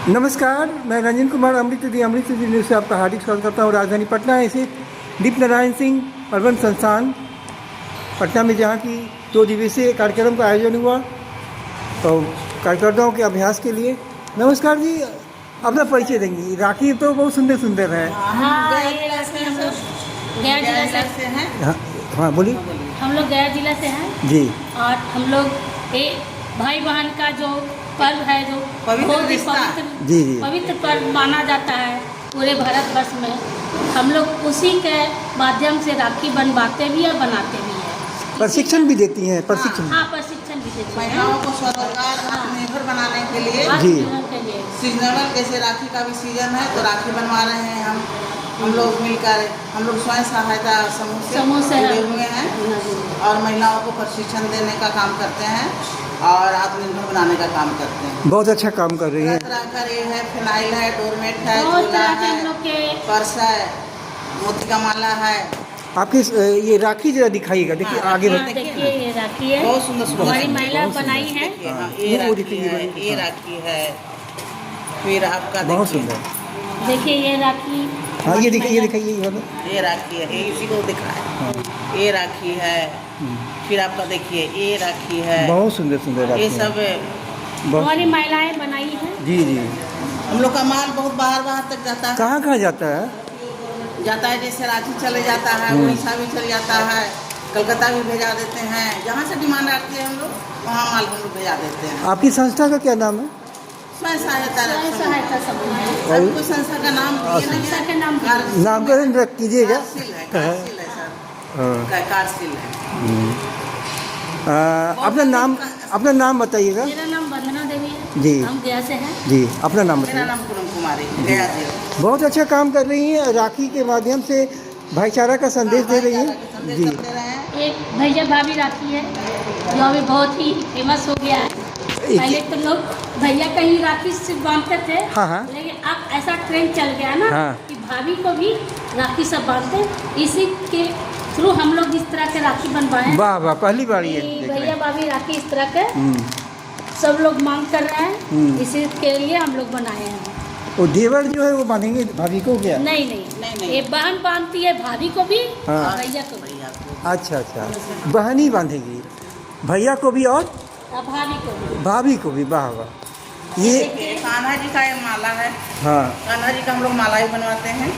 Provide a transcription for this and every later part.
नमस्कार, मैं रंजन कुमार अमृत न्यूज़ से आपका हार्दिक स्वागत करता हूँ। राजधानी पटना स्थित दीपनारायण सिंह अर्बन संस्थान पटना में, जहाँ की 2 दिवसीय कार्यक्रम का आयोजन हुआ तो कार्यकर्ताओं के अभ्यास के लिए। नमस्कार जी, अपना परिचय देंगी। राखी तो बहुत सुंदर सुंदर है। गया जिला से हैं। हाँ बोलिए। हम लोग गया जिला से हैं जी। और हम लोग एक भाई बहन का जो पर्व है, जो बहुत ही पवित्र पर्व माना जाता है पूरे भारतवर्ष में। हम लोग उसी के माध्यम से राखी बनवाते भी और बनाते भी हैं। प्रशिक्षण भी देती हैं। प्रशिक्षण प्रशिक्षण भी देते हैं महिलाओं को स्वरोजगार आत्मनिर्भर बनाने के लिए। जी। सीजनल जैसे राखी का भी सीजन है तो राखी बनवा रहे हैं हम लोग मिलकर। हम लोग स्वयं सहायता समूह से जुड़े हुए हैं और महिलाओं को प्रशिक्षण देने का काम करते हैं और आत्मनिर्भर बनाने का काम करते हैं। बहुत अच्छा काम कर रही हैं। तरह का ये है, फिनाइल है, डोरमेट है, बहुत झोला तरह के है, हम लोग के पर्स है, मोती का माला है। आपकी ये राखी जरा दिखाइएगा। देखिए आगे देखिए ये राखी है, बहुत सुंदर सुंदर हमारी महिला बनाई है। ये राखी है, ये राखी है। फिर आपका बहुत देखिए, सुंदर। देखिए ये राखी। हाँ ये दिखाइए ये राखी है, ये इसी को दिखाए। ये राखी है। फिर आपका देखिए ये राखी है। बहुत सुंदर सुंदर राखी ये है। सब हमारी महिलाएं बनाई है। जी जी। हम लोग का माल बहुत बाहर तक जाता है। कहाँ जाता है? जैसे रांची चले जाता है, उड़ीसा भी चल जाता है, कलकत्ता भी भेजा देते हैं। जहाँ से डिमांड आती है हम लोग वहाँ माल हम लोग भेजा देते हैं। आपकी संस्था का क्या नाम है? स्वयं सहायता समूह है। सब कुछ संस्था का नाम दिए नहीं है। संस्था के नाम नामकरण रख कीजिएगा। कारसिल है सर, कारसिल है। अपना नाम बताइएगा। मेरा नाम वंदना देवी है। जी। हम गया से हैं। जी, अपना नाम मेरा बताइए। नाम पूनम कुमारी, गया से। बहुत अच्छा काम कर रही हैं। राखी के माध्यम से भाईचारा का संदेश दे रही हैं। जी। एक भैया भाभी राखी है जो अभी बहुत ही फेमस हो गया है। पहले तो लोग भैया का ही राखी से बांधते थे। हाँ। लेकिन अब ऐसा ट्रेंड चल गया ना। हाँ। कि भाभी को भी राखी सब बांधते हैं। इसी के थ्रू हम लोग इस तरह के राखी बनवाए हैं। वाह वाह, पहली बार ये देख रहे भैया हैं। भाभी राखी इस तरह के सब लोग मांग कर रहे हैं। इसी के लिए हम लोग बनाए हैं। वो देवर जो है वो बांधेंगे भाभी को क्या? नहीं, ये बहन बांधती है भाभी को भी हाँ। और भैया को भी। अच्छा, बहन ही बांधेगी भैया को भी और भाभी को भी। वाह वाह। ये कान्हा जी का ये माला है। हाँ। कान्हा जी का हम लोग माला ही बनवाते हैं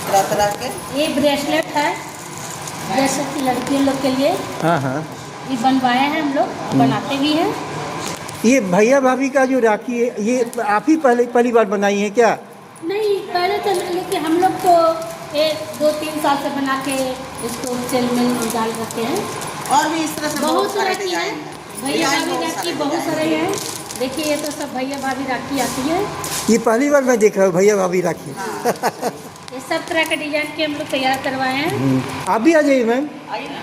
तरह के। ये ब्रेसलेट है जैसे कि लड़कियों लोग के लिए। हाँ। ये बनवाए हैं हम लोग, बनाते भी हैं। ये भैया भाभी का जो राखी है, ये आप ही पहली बार बनाई है क्या? नहीं, पहले तो लेकिन हम लोग तो 2-3 साल से बना के इसको सेल में डाल रखे हैं। और भी इस तरह से बहुत सारे डिजाइन है। भैया भाभी राखी बहुत सारे हैं। देखिए ये तो सब भैया भाभी राखी आती है। ये पहली बार मैं देख रहा हूँ भैया भाभी राखी। ये सब तरह के डिजाइन के हम लोग तैयार करवाए हैं। आप भी आ जाइए मैम। आइए ना।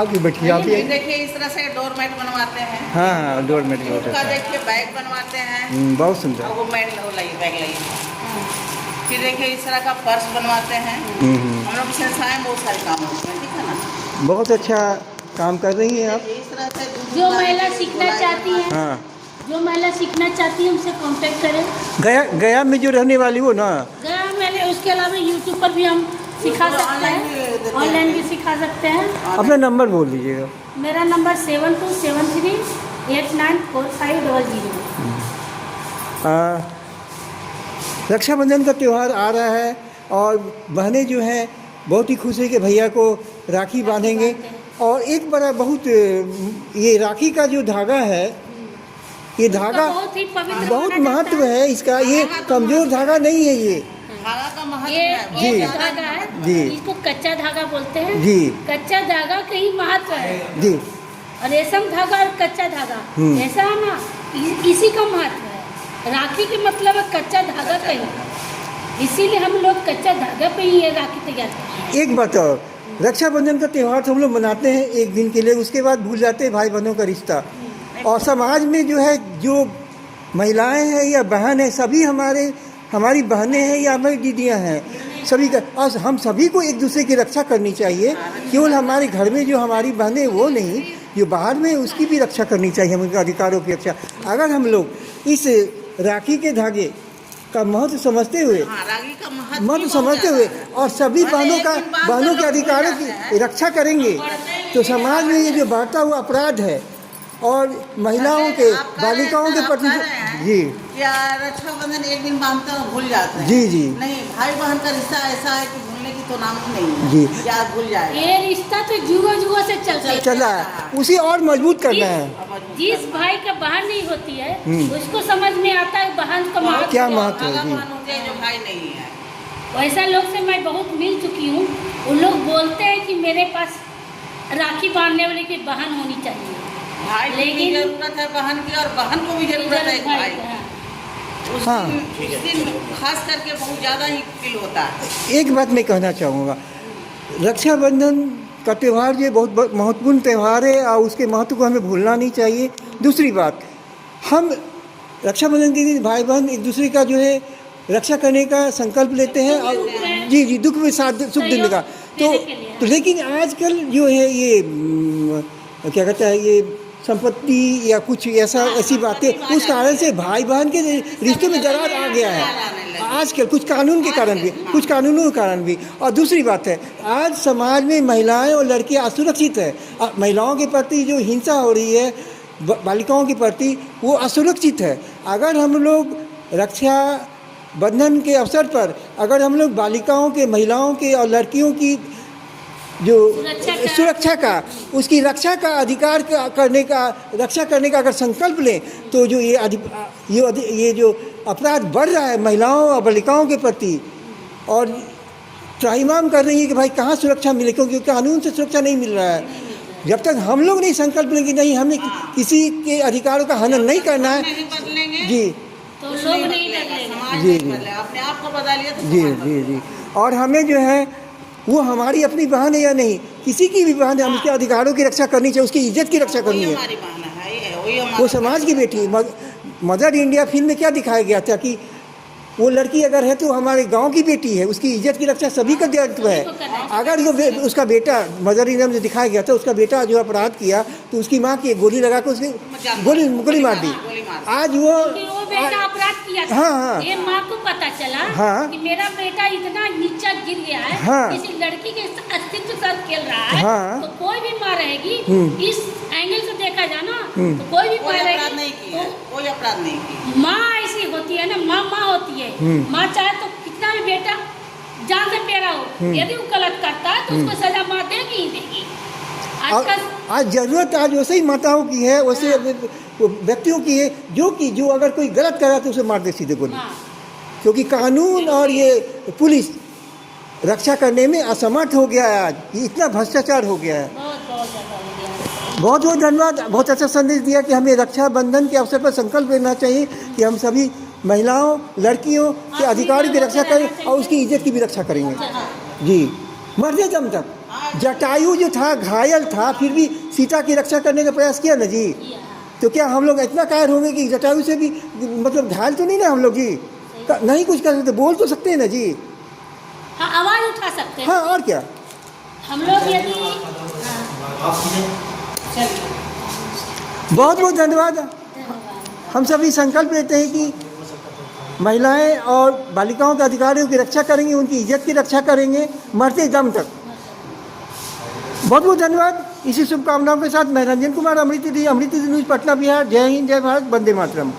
आप भी बैठिए। आप भी आइए। देखिए इस तरह से डोरमेट बनवाते हैं। हाँ, डोरमेट का देखिए बैग बनवाते हैं। बहुत सुंदर। और वो बैग लाइए। फिर देखिए इस तरह का पर्स बनवाते हैं। हम लोग संस्थाएं बहुत सारे काम होते हैं, ठीक है ना। बहुत अच्छा काम कर रही हैं आप। इस तरह से जो महिला सीखना चाहती है, हाँ। जो महिला सीखना चाहती है उनसे कांटेक्ट करें। गया में जो रहने वाली हो ना। गया मैंने उसके अलावा यूट्यूब पर भी हम सिखा सकते हैं, ऑनलाइन भी सिखा सकते हैं। अपना नंबर बोल दीजिएगा। मेरा नंबर 7273 894500। रक्षाबंधन का त्यौहार आ रहा है और बहनें जो हैं बहुत ही खुश है कि भैया को राखी बांधेंगे। और एक बड़ा बहुत ये राखी का जो धागा है, ये धागा बहुत ही पवित्र बहुत माना महत्व जाता है इसका। ये कमजोर धागा नहीं है। ये धागा का महत्व ये है। जी। धागा है। जी। इसको कच्चा धागा बोलते हैं। जी। कच्चा धागा का ही महत्व है। जी। और रेशम धागा और कच्चा धागा ऐसा है ना, इसी का महत्व है। राखी के मतलब है कच्चा धागा का ही। इसीलिए हम लोग कच्चा धागा पे ही ये राखी तैयार करते हैं। एक बात और, रक्षाबंधन का त्यौहार तो हम लोग मनाते हैं एक दिन के लिए, उसके बाद भूल जाते हैं भाई बहनों का रिश्ता। और समाज में जो है, जो महिलाएं हैं या बहन है, सभी हमारी बहनें हैं या हमारी दीदियां हैं, सभी का, और हम सभी को एक दूसरे की रक्षा करनी चाहिए। केवल हमारे घर में जो हमारी बहनें वो नहीं, जो बाहर में उसकी भी रक्षा करनी चाहिए, हम उनके अधिकारों की रक्षा। अगर हम लोग इस राखी के धागे का महत्व समझते हुए, हाँ, राखी का महत्व महत्व बहुत समझते ज़्यादा हुए है। और सभी भले बहनों का एक दिन बाद बहनों के लोग भूल अधिकारों जाते की हैं। रक्षा करेंगे तो समाज में ये जो बढ़ता हुआ अपराध है और महिलाओं के, आप कह रहे हैं बालिकाओं सर, के आप प्रति कह रहे हैं जी कि रक्षाबंधन एक दिन बांधते हैं भूल जाते हैं। जी, जी। नहीं, भाई बहन का रिश्ता ऐसा है कि भूलने की तो नाम ही नहीं है। जी। कि आप भूल जाए। ये रिश्ता तो जुआ से चलता है। चला है, उसे और मजबूत करना है। जिस भाई का बहन नहीं होती है हम्म। उसको समझ में आता है बहन का महत्व क्या है। महत्व है, जी। बहन होती है जो भाई नहीं है। वैसा लोग से मैं बहुत मिल चुकी हूँ। उन लोग बोलते हैं कि मेरे पास राखी बांधने वाले की बहन होनी चाहिए, भाई को भी लेकिन- जरूरत है बहन की और बहन को भी जरूरत है एक भाई की। उस हाँ। दिन खास करके बहुत ज़्यादा ही फील होता है। एक बात मैं कहना चाहूँगा, रक्षाबंधन का त्यौहार ये बहुत महत्वपूर्ण त्यौहार है और उसके महत्व को हमें भूलना नहीं चाहिए। दूसरी बात, हम रक्षाबंधन के दिन भाई बहन एक दूसरे का जो है रक्षा करने का संकल्प लेते हैं और जी जी दुख में साथ सुख देने का। तो लेकिन आजकल जो है ये क्या कहता है, ये संपत्ति या कुछ ऐसी बातें, उस कारण से भाई बहन के रिश्ते में दरार आ गया है आजकल, कुछ कानून के कारण भी, कुछ कानूनों के कारण भी। और दूसरी बात है, आज समाज में महिलाएं और लड़कियां असुरक्षित है। महिलाओं के प्रति जो हिंसा हो रही है, बालिकाओं के प्रति, वो असुरक्षित है। अगर हम लोग रक्षा बंधन के अवसर पर अगर हम लोग बालिकाओं के, महिलाओं के और लड़कियों की जो सुरक्षा का, उसकी रक्षा का अधिकार करने का, रक्षा करने का अगर संकल्प लें तो जो ये जो अपराध बढ़ रहा है महिलाओं और बालिकाओं के प्रति और त्राहिमाम कर रही है कि भाई कहाँ सुरक्षा मिले, क्योंकि कानून से सुरक्षा नहीं मिल रहा है। जब तक हम लोग नहीं संकल्प लेंगे नहीं, हमें किसी के अधिकारों का हनन नहीं करना है नहीं बदलेंगे जी तो लोग नहीं बदलेंगे। समाज जी, नहीं जी। बदलेगा। अपने आप को बदलिए तो जी समाज जी बदलेगा। जी। और हमें जो है वो हमारी अपनी बहन है या नहीं, किसी की भी बहन है, हम उसके अधिकारों की रक्षा करनी चाहिए, उसकी इज्जत की रक्षा करनी वही है। हमारी बहन है, वही हमारी वो समाज की बेटी है। मदर इंडिया फिल्म में क्या दिखाया गया था कि वो लड़की अगर है तो हमारे गांव की बेटी है, उसकी इज्जत की रक्षा सभी का दायित्व है। अगर वो उसका बेटा, मदर इंडिया में जो दिखाया गया था, उसका बेटा जो अपराध किया तो उसकी माँ की गोली लगा कर उसने गोली मार दी। आज वो कि वो बेटा अपराध किया था। हाँ, हाँ। ये माँ को पता चला हाँ। कि मेरा बेटा इतना नीचा गिर गया है, हाँ। किसी लड़की के अस्तित्व के साथ खेल रहा है, हाँ। तो कोई भी माँ रहेगी। इस एंगल से देखा जाए ना तो कोई भी कोई माँ अपराध नहीं रहेगी। किया, तो कोई अपराध नहीं किया। माँ ऐसी होती है ना, माँ होती है। माँ चाहे तो कितना भी बेटा जान से प्यारा हो, यदि वो गलत करता है तो उसको सजा माँ देगी ही देगी। आजकल आज ज़रूरत आज वैसे ही माताओं की है, वैसे व्यक्तियों की है जो अगर कोई गलत करा तो उसे मार दे सीधे गोली। हाँ। क्योंकि कानून और ये पुलिस रक्षा करने में असमर्थ हो गया है। आज ये इतना भ्रष्टाचार हो गया है। बहुत ज़्यादा हो गया है। बहुत बहुत धन्यवाद। बहुत अच्छा संदेश दिया कि हमें रक्षाबंधन के अवसर पर संकल्प लेना चाहिए कि हम सभी महिलाओं, लड़कियों के अधिकारों की रक्षा करें और उसकी इज्जत की भी रक्षा करेंगे जी, मरते दम तक। जटायु जो था घायल था, फिर भी सीता की रक्षा करने का प्रयास किया ना जी। तो क्या हम लोग इतना कायर होंगे कि जटायु से भी मतलब घायल तो नहीं ना हम लोग जी, नहीं कुछ कर सकते, बोल तो सकते हैं ना जी। हाँ, आवाज़ उठा सकते हैं हाँ, और क्या। हम लोग। यदि बहुत बहुत धन्यवाद। हम सभी संकल्प लेते हैं कि महिलाएं और बालिकाओं के अधिकारों की रक्षा करेंगे, उनकी इज्जत की रक्षा करेंगे मरते दम तक। बहुत बहुत धन्यवाद। इसी शुभकामनाओं के साथ मैं रंजन कुमार, अमृत न्यूज़ पटना बिहार। जय हिंद, जय भारत, वंदे मातरम।